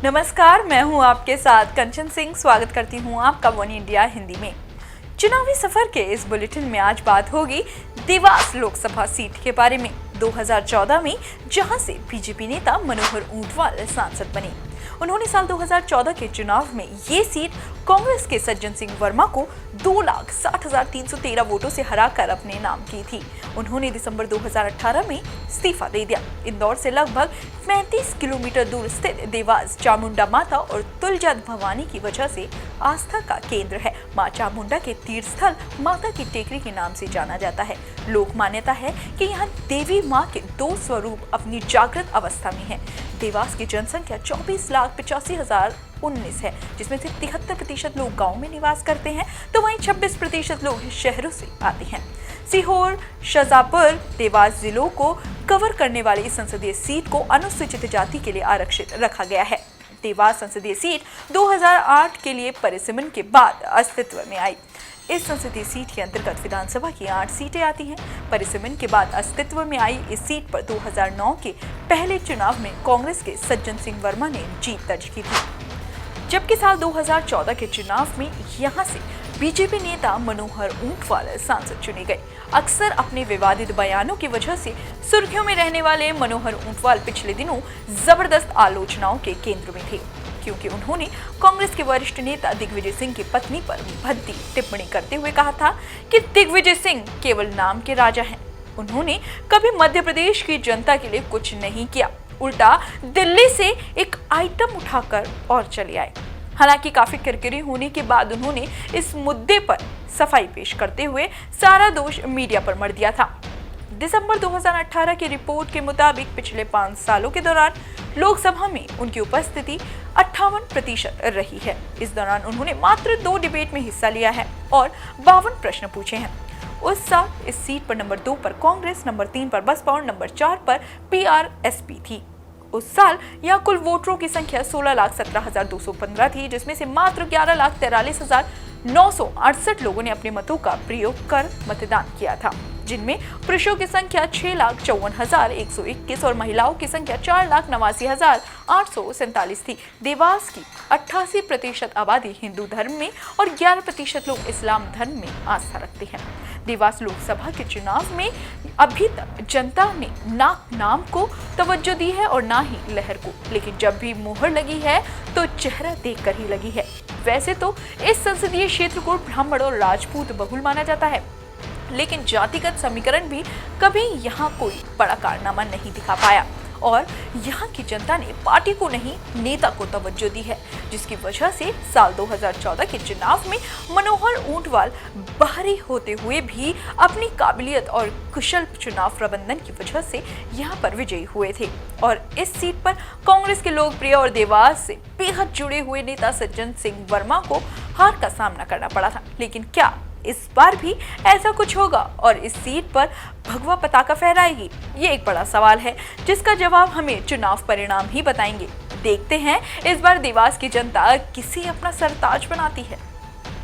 नमस्कार, मैं हूं आपके साथ कंचन सिंह। स्वागत करती हूं आपका वन इंडिया हिंदी में। चुनावी सफर के इस बुलेटिन में आज बात होगी देवास लोकसभा सीट के बारे में। 2014 में जहां से बीजेपी नेता मनोहर ऊंटवाल सांसद बने। उन्होंने साल 2014 के चुनाव में ये सीट कांग्रेस के सज्जन सिंह वर्मा को 2,60,313 वोटों से हराकर अपने नाम की थी। उन्होंने दिसंबर 2018 में इस्तीफा दे दिया। इंदौर से लगभग 35 किलोमीटर दूर स्थित देवास चामुंडा माता और तुलजा भवानी की वजह से आस्था का केंद्र है। मां चामुंडा के तीर्थ स्थल माता की टेकरी के नाम से जाना जाता है। लोक मान्यता है कि यहाँ देवी माँ के 2 स्वरूप अपनी जागृत अवस्था में हैं। देवास की जनसंख्या 24,85,019 है, जिसमें से 73% लोग गांव में निवास करते हैं, तो वहीं 26% लोग शहरों से आते हैं। सीहोर, शाजापुर, देवास जिलों को कवर करने वाली इस संसदीय सीट को अनुसूचित जाति के लिए आरक्षित रखा गया है। देवास संसदीय सीट 2008 के लिए परिसीमन के बाद अस्तित्व में आई। इस संसदीय सीट के अंतर्गत विधानसभा की 8 सीटें आती हैं। परिसीमन के बाद अस्तित्व में आई इस सीट पर 2009 के पहले चुनाव में कांग्रेस के सज्जन सिंह वर्मा ने जीत दर्ज की थी, जबकि साल 2014 के चुनाव में यहां से बीजेपी नेता मनोहर ऊंटवाल सांसद चुने गए। अक्सर अपने विवादित बयानों की वजह से सुर्खियों में रहने वाले मनोहर ऊंटवाल पिछले दिनों जबरदस्त आलोचनाओं के केंद्र में थे, क्योंकि उन्होंने कांग्रेस के वरिष्ठ नेता दिग्विजय सिंह की पत्नी पर भद्दी टिप्पणी करते हुए कहा था कि दिग्विजय सिंह केवल नाम के राजा हैं। उन्होंने कभी मध्य प्रदेश की जनता के लिए कुछ नहीं किया, उल्टा दिल्ली से एक आइटम उठाकर और चले आए। हालांकि काफी किरकिरी होने के बाद उन्होंने इस मुद्दे पर सफाई पेश करते हुए सारा दोष मीडिया पर मढ़ दिया था। दिसंबर 2018 की रिपोर्ट के मुताबिक पिछले 5 सालों के दौरान लोकसभा में उनकी उपस्थिति 58% रही है। इस दौरान उन्होंने मात्र 2 डिबेट में हिस्सा लिया है और 52 प्रश्न पूछे हैं। उस साल इस सीट पर नंबर 2 पर कांग्रेस, नंबर 3 पर बसपा और नंबर 4 पर पीआरएसपी थी। उस साल यहाँ कुल वोटरों की संख्या 16,17,215 थी, जिसमें से मात्र 11,43,968 लोगों ने अपने मतों का प्रयोग कर मतदान किया था, जिनमें पुरुषों की संख्या 6,54,121 और महिलाओं की संख्या 4,89,847 थी। देवास की 88% आबादी हिंदू धर्म में और 11% लोग इस्लाम धर्म में आस्था रखते हैं। देवास लोकसभा के चुनाव में अभी तक जनता ने ना नाम को तवज्जो दी है और ना ही लहर को, लेकिन जब भी मुहर लगी है तो चेहरा देखकर ही लगी है। वैसे तो इस संसदीय क्षेत्र को ब्राह्मण और राजपूत बहुल माना जाता है, लेकिन जातिगत समीकरण भी कभी यहाँ कोई बड़ा कारनामा नहीं दिखा पाया और यहाँ की जनता ने पार्टी को नहीं नेता को तवज्जो दी है, जिसकी वजह से साल 2014 के चुनाव में मनोहर ऊंटवाल बाहरी होते हुए भी अपनी काबिलियत और कुशल चुनाव प्रबंधन की वजह से यहाँ पर विजयी हुए थे और इस सीट पर कांग्रेस के लोकप्रिय और देवास से बेहद जुड़े हुए नेता सज्जन सिंह वर्मा को हार का सामना करना पड़ा था। लेकिन क्या इस बार भी ऐसा कुछ होगा और इस सीट पर भगवा पताका फहराएगी? ये एक बड़ा सवाल है, जिसका जवाब हमें चुनाव परिणाम ही बताएंगे। देखते हैं इस बार देवास की जनता किसे अपना सरताज बनाती है।